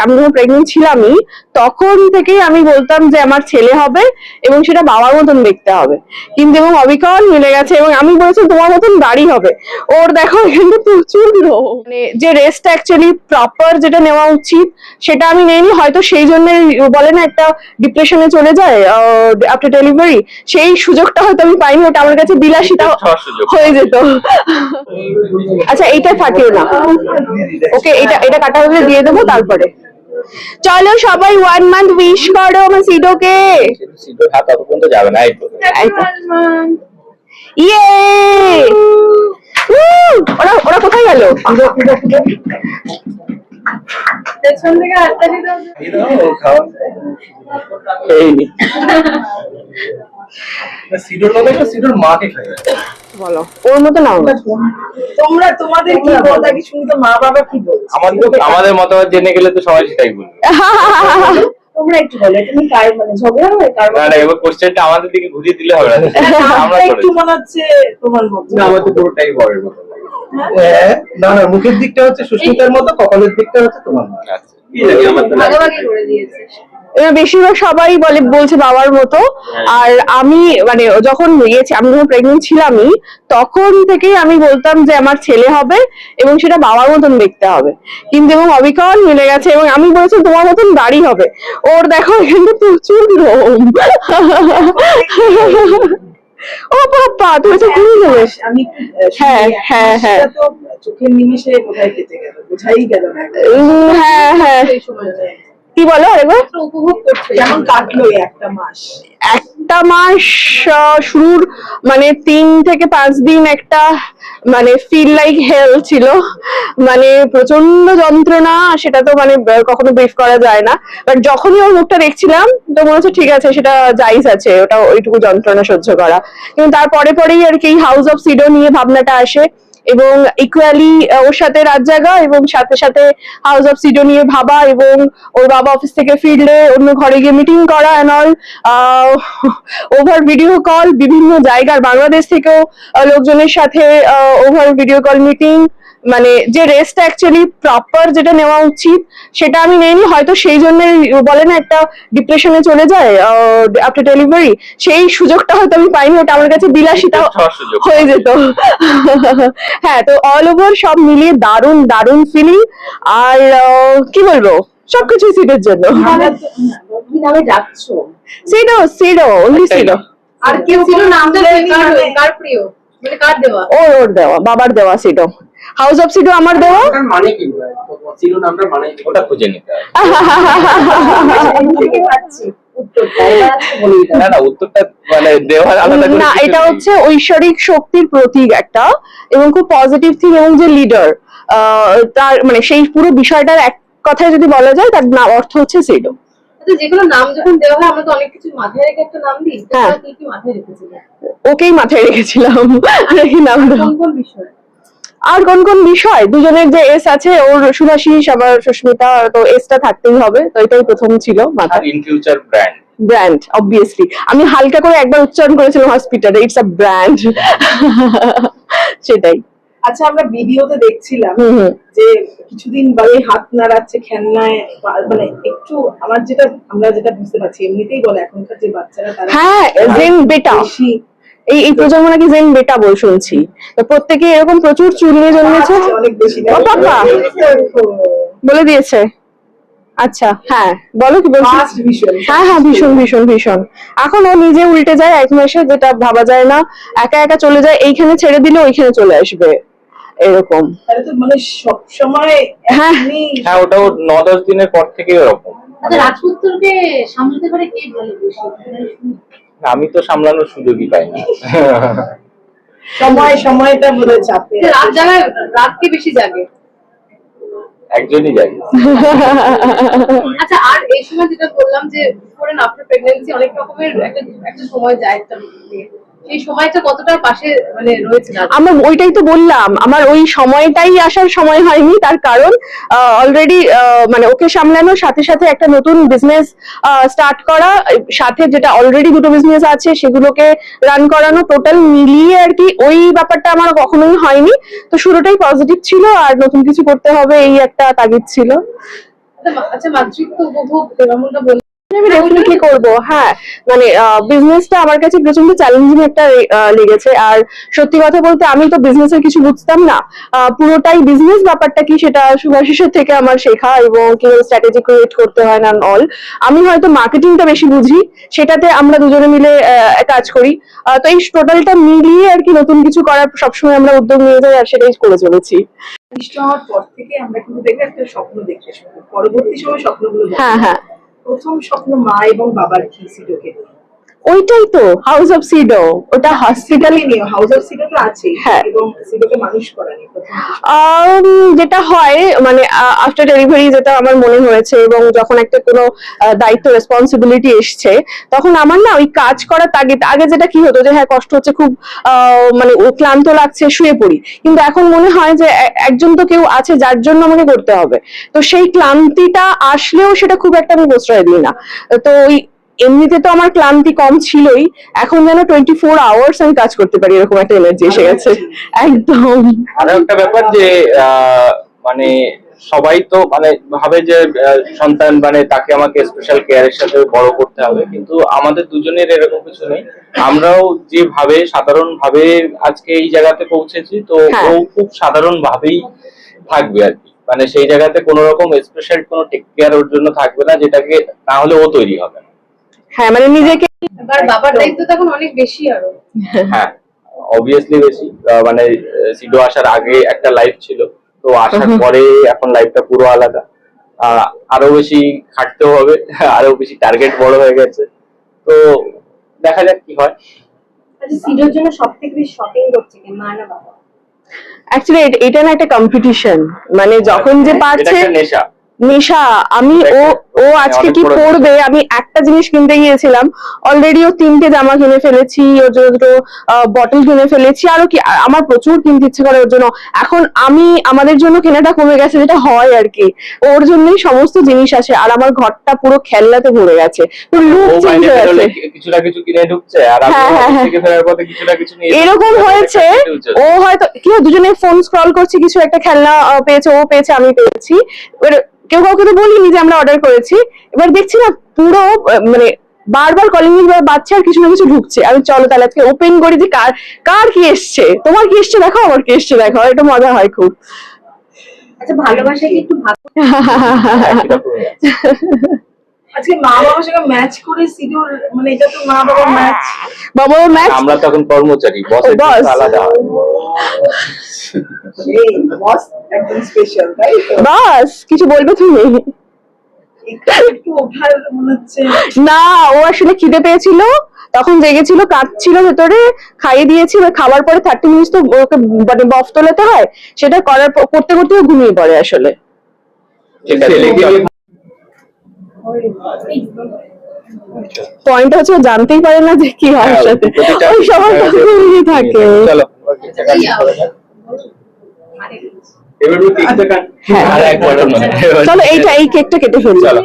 আমি যখন প্রেগনেন্ট ছিলামই তখন থেকেই আমি বলতাম যে আমার ছেলে হবে এবং সেটা বাবার মতন দেখতে হবে, কিন্তু এবং অবিকল মিলে গেছে এবং আমি বলেছি তোমার মতন দাড়ি হবে। ওর দেখো এখানে প্রচুর রোগ, মানে যে রেস্ট অ্যাকচুয়ালি প্রপার যেটা নেওয়া উচিত সেটা আমি নেইনি, হয়তো সেই জন্য বলে না একটা ডিপ্রেশনে চলে যায় আফটার ডেলিভারি, সেই সুযোগটা হয়তো আমি পাইনি, ওটা আমার কাছে বিলাসিতা হয়ে যেত। আচ্ছা এইটা ফাটিও না, ওকে এটা এটা কাটা হলে দিয়ে দেবো তারপরে। চলো সবাই 1 মান্থ উইশ করো আমার সিডোকে। সিডো হাত পর্যন্ত যাবে না, এই তো ইয়ে ওরা ওরা কোথায় গেল? পেছন থেকে হাতটা দিতে সিডোর মতো একটা সিডোর মাকে খাই বলো ওর মতো নাও। তোমরা তোমাদের কি বলতে কি শুনি তো মা বাবা কি বলছে? আমাদের মতামত জেনে গেলে তো সবাই সেটাই বলবে। তোমরা একটু বলো তুমি কার মানে ঝগড়া হয় কার না না, এবার কোশ্চেনটা আমাদের দিকে ঘুরিয়ে দিলে হবে না। আমরা একটু মনে হচ্ছে তোমার মতো না, আমাদের পুরোটাই বরের মতো। না না, মুখের দিকটা হচ্ছে সুস্মিতার মতো, কপালের দিকটা হচ্ছে তোমার মতো। আচ্ছা কি জানি, আমার তো ভাগাভাগি করে দিয়েছে। বেশিরভাগ সবাই বলছে বাবার মতো। আর আমি মানে যখন গিয়েছি, আমি যখন প্রেগনেন্ট ছিলামই তখন থেকেই আমি বলতাম যে আমার ছেলে হবে এবং সেটা বাবার মতন দেখতে হবে, কিন্তু এবং অবিকল মিলে গেছে এবং আমি বলেছি তোমার মতন দাড়ি হবে। ওর দেখো এখানে প্রচুর রোম। ও বাবা তুমি তো ঘুরে গেলে। আমি হ্যাঁ হ্যাঁ হ্যাঁ তো চোখের নিমিষে কোথায় কেটে গেল বোঝাই গেল না। হ্যাঁ হ্যাঁ এই সময় কি বলো আরেকবার? উপভোগ করছো যেমন কাটলো এই একটা মাস। একটা মাস শুরুর মানে 3 থেকে 5 দিন একটা মানে ফিল লাইক হেল ছিল, মানে প্রচন্ড যন্ত্রণা, সেটা তো মানে কখনো ব্রিফ করা যায় না। বাট যখনই ওর মুখটা দেখছিলাম তো মনে হচ্ছে ঠিক আছে, সেটা জাইজ আছে, ওটা ওইটুকু যন্ত্রণা সহ্য করা। কিন্তু তারপরে পরেই আর কি হাউস অফ সিডো নিয়ে ভাবনাটা আসে এবং ইকুয়ালি ওর সাথে রাত জাগা এবং সাথে সাথে হাউস অফ সিডো নিয়ে ভাবা এবং ওর বাবা অফিস থেকে ফিরলে অন্য ঘরে গিয়ে মিটিং করা and all, over video call, বিভিন্ন জায়গার বাংলাদেশ থেকেও লোকজনের সাথে ওভার ভিডিও কল মিটিং, মানে যে রেস্ট অ্যাকচুয়ালি প্রপার যেটা নেওয়া উচিত সেটা আমি নেইনি, হয়তো সেই জন্য বলে না একটা ডিপ্রেশনে চলে যায় আফটার ডেলিভারি, সেই সুযোগটা হয়তো আমি পাইনি, ওটা আমার কাছে বিলাসিতা হয়ে যেত। হ্যাঁ, তো অল ওভার সব মিলিয়ে দারুণ দারুণ ফিলিং। আর কি বলবো, সবকিছু সিডোর জন্য। কি নামে ডাকছো? সিডো সিডো অনলি সিডো। আর কেউ ছিল নামটা কার প্রিয় মানে কার দেওয়া? ওর দেওয়া, বাবার দেওয়া সিডো। হাউস অফ সিডো আমার দেওয়া। মানে কি সিডো নামটা মানে কি ওটা খুঁজে নিতে হবে। না না, উত্তরটা মানে দেওয়ার আলাদা করে না, এটা হচ্ছে ঐশ্বরিক শক্তির প্রতীক একটা এবং খুব পজিটিভ থিং, এবং যে লিডার তার মানে সেই পুরো বিষয়টার এক কথায় যদি বলা যায় তার অর্থ হচ্ছে সিডো। যেগুলো নাম যখন দেওয়া হয় আমরা তো অনেক কিছু মাথায় রেখে একটা নাম দিই। হ্যাঁ, তুই কি মাথায় রেখেছিস? ওকেই মাথায় রেখেছিলাম। আর কি নাম দাও? কোন কোন বিষয়? আর কোন কোন বিষয়, দুজনের যে এস আছে, ওর সুভাষিস আবার সুস্মিতা, তো এসটা থাকতেই হবে, তো এটাই প্রথম ছিল মাথায়। In future brand brand obviously, আমি হালকা করে একবার উচ্চারণ করেছিলাম হসপিটালে, ইটস আ ব্র্যান্ড। সেটাই। আচ্ছা, আমরা ভিডিওতে দেখছিলাম যে কিছুদিন বাড়ি হাত নাড়াচ্ছে খেলনায়, মানে একটু আমার যেটা আমরা যেটা বুঝতে পারছি এমনিতেই বলে এখনকার যে বাচ্চারা তারা হ্যাঁ জেন বেটা, বেশি এই প্রজন্ম নাকি জেন বেটা বল শুনছি, তো প্রত্যেকে এরকম প্রচুর চুল নিয়ে জন্মেছে। অনেক বেশি ও বাবা বলে দিয়েছে। আচ্ছা হ্যাঁ বলো কি বলছো? হ্যাঁ হ্যাঁ ভীষণ ভীষণ ভীষণ। এখন ও নিজে উল্টে যায় এক মাসে, যেটা ভাবা যায় না, একা একা চলে যায়, এইখানে ছেড়ে দিলে ওইখানে চলে আসবে এরকম। তাহলে তো মানে সব সময় হ্যাঁ হ্যাঁ, ওটা 9-10 দিনের পর থেকে এরকম। আচ্ছা, রাজপুত্রকে সামলাতে পারে কে ভালো বেশি? আমি তো সামলানোর সুযোগই পাই না। সময়টা বলে চাপে রাত জাগায়, রাত কে বেশি জাগে? একজনই জানি। আচ্ছা, আর এই সময় যেটা বললাম যে বিফোর এন্ড আফটার প্রেগন্যান্সি অনেক রকমের একটা সময় যায়, একটা এই সময়টা কতটা পাশে মানে রয়েছে না? আমার ওইটাই তো বললাম, আমার ওই সময়টাই আসার সময় হয়নি, তার কারণ অলরেডি মানে ওকে সামলানোর সাথে সাথে একটা নতুন বিজনেস স্টার্ট করা, সাথে যেটা অলরেডি দুটো বিজনেস আছে সেগুলোকে রান করানো, টোটাল মিলিয়ে আর কি ওই ব্যাপারটা আমার কখনোই হয়নি। তো শুরুটাই পজিটিভ ছিল, আর নতুন কিছু করতে হবে এই একটা তাগিদ ছিল। আচ্ছা মাতৃত্ব উপভোগ এমনটা বললেন, আমি ডেফিনেটলি করবো। হ্যাঁ, মানে বিজনেসটা আমার কাছে প্রচন্ড চ্যালেঞ্জিং একটা লেগেছে। আর সত্যি কথা বলতে আমি তো বিজনেসের কিছু বুঝতাম না, পুরোটাই বিজনেস ব্যাপারটা কি সেটা শুভাশিসের থেকে আমার শেখা, এবং কিভাবে স্ট্র্যাটেজি ক্রিয়েট করতে হয় না অল। আমি হয়তো মার্কেটিংটা বেশি বুঝি, সেটাতে আমরা দুজনে মিলে কাজ করি। তো এই টোটালটা মিলিয়ে আর কি নতুন কিছু করার সবসময় আমরা উদ্যোগ নিয়ে যাই, আর সেটাই করে চলেছি। বৃষ্টি হওয়ার পর থেকে আমরা কিন্তু দেখবে একটা স্বপ্ন দেখতে শুরু করি। পরবর্তী সময় স্বপ্নগুলো বড় হ্যাঁ হয়। হ্যাঁ, প্রথম স্বপ্ন মা এবং বাবার কি সিডোকে নিয়ে? ওইটাই তো হাউস অফ সিডো, ওটা হসপিটাল। সিডোকে নিয়ে হাউস অফ সিডো তো আছে, হ্যাঁ। এবং সিডোকে মানুষ করা নিয়ে প্রথম যে স্বপ্ন। যেটা হয় মানে আফটার ডেলিভারি যেটা আমার মনে হয়েছে, এবং যখন একটা কোনো দায়িত্ব রেসপন্সিবিলিটি এসছে, তখন আমার না ওই কাজ করার তাগিদ, আগে যেটা কি হতো যে হ্যাঁ কষ্ট হচ্ছে খুব, মানে ক্লান্ত লাগছে শুয়ে পড়ি, কিন্তু এখন মনে হয় যে একজন তো কেউ আছে যার জন্য আমাকে করতে হবে। তো সেই ক্লান্তিটা আসলেও সেটা খুব একটা আমি প্রশ্রয় দিই না। তো ওই এমনিতে তো আমার ক্লান্তি কম ছিলই, এখন যেন 24 আওয়ার্স আমি কাজ করতে পারি, এরকম একটা এনার্জি এসে গেছে। একদম। আরো একটা ব্যাপার যে মানে সবাই তো মানে ভাবে যে সন্তান মানে তাকে আমাকে স্পেশাল কেয়ারের সাথে বড় করতে হবে, কিন্তু আমাদের দুজনের এরকম কিছু নেই। আমরাও যেভাবে সাধারণ ভাবে আজকে এই জায়গাতে পৌঁছেছি, তো হ্যাঁ। ও খুব সাধারণ ভাবেই থাকবে আর কি। মানে সেই জায়গাতে কোনো রকম স্পেশাল কোনো টেক কেয়ার ওর জন্য থাকবে না, যেটাকে না হলে ও তৈরি হবে না। হ্যাঁ, মানে নিজেকে। এবার বাবার দায়িত্ব তখন অনেক বেশি আরো। হ্যাঁ, অবভিয়াসলি বেশি। মানে সিডো আসার আগে একটা লাইফ ছিল, তো আসার পরে এখন লাইফটা পুরো আলাদা। আরো বেশি খাটতেও হবে, আরো বেশি টার্গেট বড় হয়ে গেছে। তো দেখা যাক কি হয়। আচ্ছা, সিডোর জন্য সবথেকে বেশি শপিং করছে কি মা না বাবা? অ্যাকচুয়ালি এটা না একটা কম্পিটিশন, মানে যখন যে এটা পারছে একটা নেশা। নেশা। আমি ও আজকে অনেক কি বড় পরবে, আমি একটা জিনিস কিনতে গিয়েছিলাম, অলরেডি ও 3টে জামা কিনে ফেলেছি, ওর জন্য দুটো বটল কিনে ফেলেছি, আরো কি আমার প্রচুর কিনতে ইচ্ছে করে ওর জন্য। এখন আমাদের জন্য কেনাটা কমে গেছে, যেটা হয় আর কি, ওর জন্যই সমস্ত জিনিস আছে, আর আমার ঘরটা পুরো খেলনাতে ভরে গেছে, পুরো লুক ও চেঞ্জ বাইরে হয়ে বেরোলে গেছে। কিছু না কিছু কিনে ঢুকছে, আর আমি হ্যাঁ, হ্যাঁ, অফিস হ্যাঁ। থেকে ফেরার পথে কিছু না কিছু নিয়ে এরকম হয়েছে, ও হয়তো কি হয়, দুজনে ফোন স্ক্রল করছি, কিছু একটা খেলনা পেয়েছে, ও পেয়েছে, আমি পেয়েছি, এবার কেউ কাউকে তো বলিনি যে আমরা অর্ডার করেছি। এবার দেখছি না পুরো মানে বারবার কলিং বাচ্চা, আর কিছু না কিছু ঢুকছে। আমি চলো তাহলে আজকে ওপেন করি যে কার কার কি এসছে, তোমার কি এসছে দেখো, আমার কি এসছে দেখো, এটা মজা হয় খুব। আচ্ছা, ভালোবাসায় কি একটু ভাগ? আজকে মা বাবার সঙ্গে ম্যাচ করে সিডোর, মানে এটা তো মা বাবার ম্যাচ। বাবা ম্যাচ। আমরা তখন কর্মচারী, বসের Boss. জন্য আলাদা হয়। এই বস একদম স্পেশাল, তাই তো? বাস কিছু বলবে তুমি? একটু ওঠার মনে হচ্ছে। না, ও আসলে খিদে পেয়েছিল, তখন জেগেছিল, কাঁদছিল ভেতরে, খাইয়ে দিয়েছি। এবার খাবার পরে 30 মিনিট তো ওকে মানে বফ তোলাতে হয়, সেটা করতে করতে ও ঘুমিয়ে পড়ে আসলে। ঠিক আছে, পয়েন্ট হচ্ছে ও জানতেই পারে না যে কি হয় ওর সাথে, ওই সময় ঘুমিয়ে থাকে। চলো এই এবার কেকটা কাট। হ্যাঁ। আর একবার চলো এই কেকটা কেটে ফেলি। চলো।